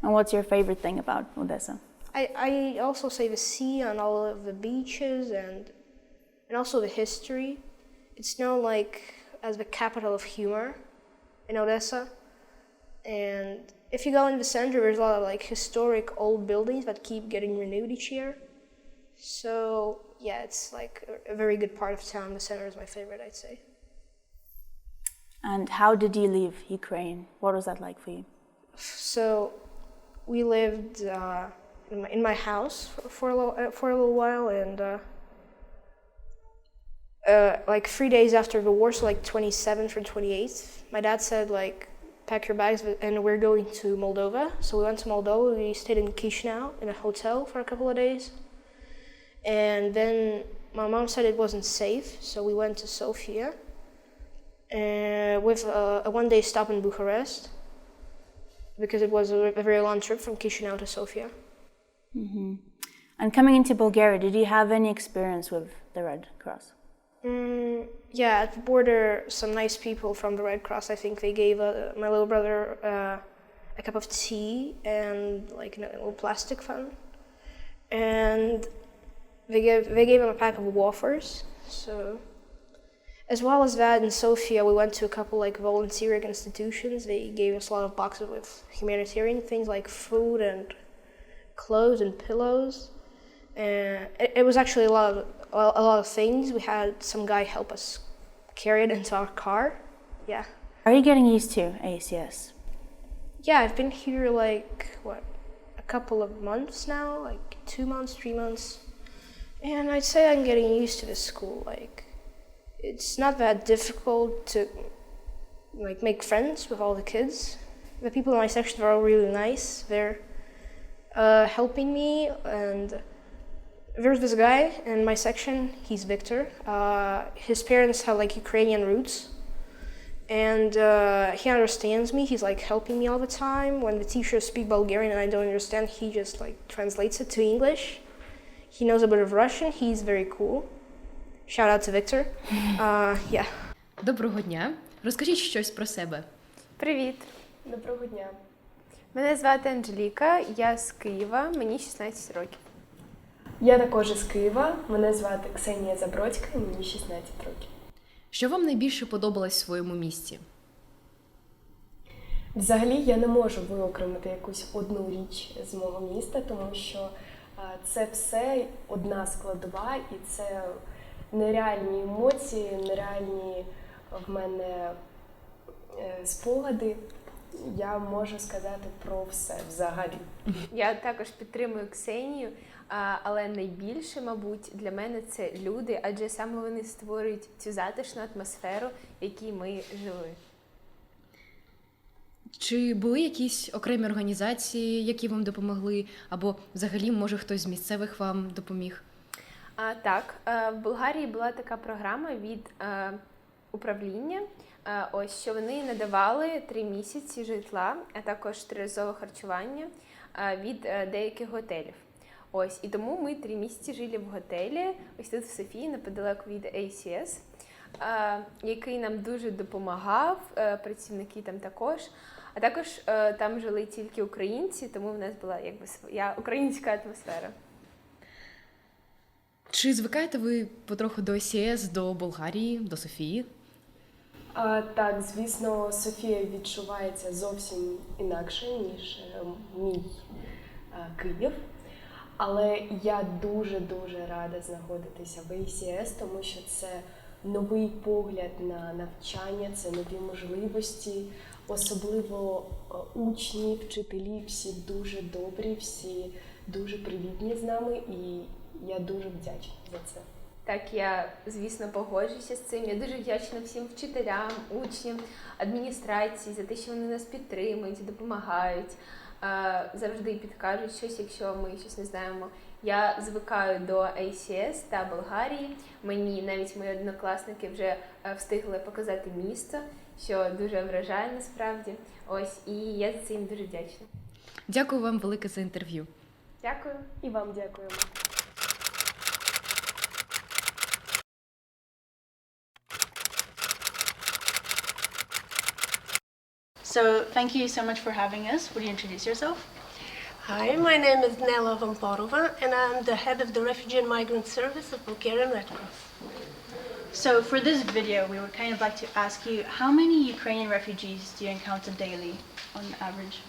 And what's your favorite thing about Odessa? I also say the sea and all of the beaches and also the history. It's known like as the capital of humor in Odessa. And if you go in the center, there's a lot of like historic old buildings that keep getting renewed each year. So yeah, it's like a very good part of town. The center is my favorite, I'd say. And how did you leave Ukraine? What was that like for you? So we lived in my house for a little while, and like 3 days after the war, so like 27th or 28th, my dad said like, pack your bags and we're going to Moldova. So we went to Moldova. We stayed in Chisinau in a hotel for a couple of days, and then my mom said it wasn't safe, so we went to Sofia with a one-day stop in Bucharest, because it was a very long trip from Chisinau to Sofia. Mm-hmm. And coming into Bulgaria, did you have any experience with the Red Cross? Yeah, at the border, some nice people from the Red Cross, I think they gave my little brother a cup of tea and like a little plastic fun. And they gave him a pack of wafers. So, as well as that, in Sofia, we went to a couple like volunteering institutions. They gave us a lot of boxes with humanitarian things like food and clothes and pillows. And it was actually a lot of things. We had some guy help us carry it into our car. Yeah. Are you getting used to ACS? Yeah, I've been here like, a couple of months now, like 2 months, 3 months. And I'd say I'm getting used to the school. Like, it's not that difficult to like make friends with all the kids. The people in my section are all really nice. They're helping me, and there's this guy in my section, he's Victor. His parents have like Ukrainian roots, and he understands me. He's like helping me all the time. When the teachers speak Bulgarian and I don't understand, he just like translates it to English. He knows a bit of Russian. He's very cool. Shout out to Victor. Yeah. Доброго дня. Розкажіть щось про себе. Привіт. Доброго дня. Мене звати Анжеліка, я з Києва, мені 16 років. Я також із Києва, мене звати Ксенія Забродська, мені 16 років. Що вам найбільше подобалось в своєму місті? Взагалі я не можу виокремити якусь одну річ з мого міста, тому що це все одна складова, і це нереальні емоції, нереальні в мене спогади. Я можу сказати про все взагалі. Я також підтримую Ксенію, але найбільше, мабуть, для мене це люди, адже саме вони створюють цю затишну атмосферу, в якій ми жили. Чи були якісь окремі організації, які вам допомогли, або взагалі, може, хтось з місцевих вам допоміг? Так, в Болгарії була така програма від управління, ось, що вони надавали 3 місяці житла, а також 3-разове харчування від деяких готелів. Ось, і тому ми 3 місяці жили в готелі, ось тут в Софії, неподалеку від ACS, який нам дуже допомагав, працівники там також. А також там жили тільки українці, тому в нас була якби своя українська атмосфера. Чи звикаєте ви потроху до АСС, до Болгарії, до Софії? Так, звісно, Софія відчувається зовсім інакше, ніж мій Київ. Але я дуже-дуже рада знаходитися в АСС, тому що це новий погляд на навчання, це нові можливості. Особливо учні, вчителі, всі дуже добрі, всі дуже привітні з нами, і я дуже вдячна за це. Так, я, звісно, погоджуюся з цим. Я дуже вдячна всім вчителям, учням, адміністрації за те, що вони нас підтримують, допомагають, завжди підкажуть щось, якщо ми щось не знаємо. Я звикаю до ACS та Болгарії. Мені навіть мої однокласники вже встигли показати місто, що дуже вражає насправді. Ось, і я за це їм дуже вдячна. Дякую вам велике за інтерв'ю. Дякую. І вам дякуємо. So thank you so much for having us. Would you introduce yourself? Hi, my name is Nela Vamporova, and I'm the head of the Refugee and Migrant Service of Bulgarian Red Cross. So for this video, we would kind of like to ask you, how many Ukrainian refugees do you encounter daily on average?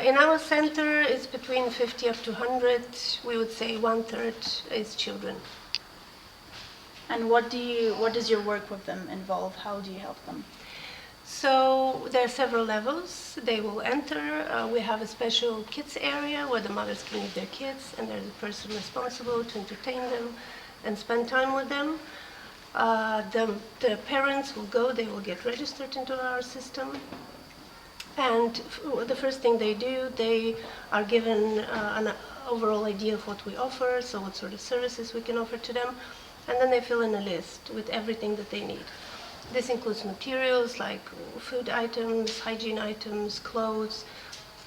In our center, it's between 50 up to 100. We would say 1/3 is children. And what does your work with them involve? How do you help them? So there are several levels. They will enter. We have a special kids area where the mothers can leave their kids, and there's a person responsible to entertain them and spend time with them. The parents will go. They will get registered into our system. And the first thing they do, they are given an overall idea of what we offer, so what sort of services we can offer to them, and then they fill in a list with everything that they need. This includes materials like food items, hygiene items, clothes,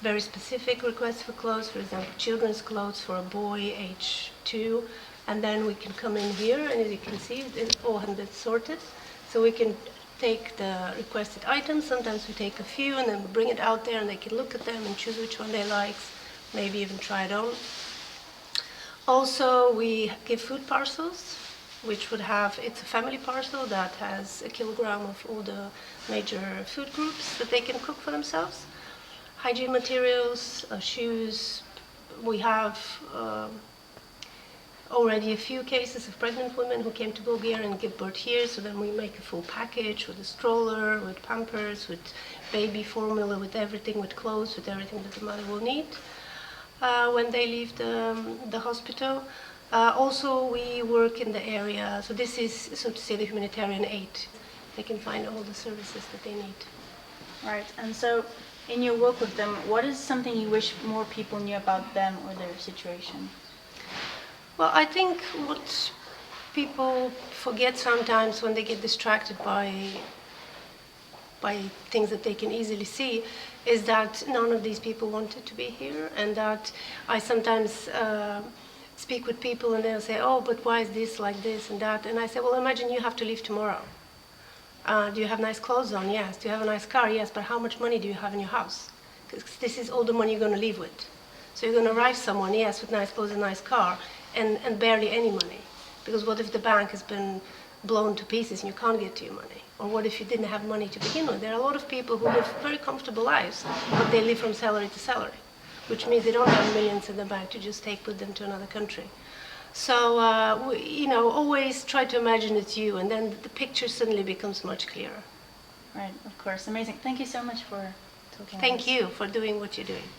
very specific requests for clothes, for example, children's clothes for a boy age 2, and then we can come in here, and as you can see, it's all handed sorted, so we can take the requested items. Sometimes we take a few and then we bring it out there and they can look at them and choose which one they like, maybe even try it on. Also, we give food parcels, which would have, it's a family parcel that has 1 kilogram of all the major food groups that they can cook for themselves. Hygiene materials, shoes. We have already a few cases of pregnant women who came to Bulgaria and give birth here, so then we make a full package with a stroller, with Pampers, with baby formula, with everything, with clothes, with everything that the mother will need when they leave the hospital. Also, we work in the area, so this is, so to say, the humanitarian aid. They can find all the services that they need. Right, and so in your work with them, what is something you wish more people knew about them or their situation? Well, I think what people forget sometimes when they get distracted by things that they can easily see is that none of these people wanted to be here, and that I sometimes speak with people and they'll say, oh, but why is this like this and that? And I say, well, imagine you have to leave tomorrow. Do you have nice clothes on? Yes. Do you have a nice car? Yes. But how much money do you have in your house? Because this is all the money you're going to leave with. So you're going to arrive someone, yes, with nice clothes and nice car, and barely any money. Because what if the bank has been blown to pieces and you can't get to your money? Or what if you didn't have money to begin with? There are a lot of people who live very comfortable lives, but they live from salary to salary, which means they don't have millions in the bank to just take with them to another country. So, always try to imagine it's you, and then the picture suddenly becomes much clearer. Right, of course, amazing. Thank you so much for talking. Thank you for doing what you're doing.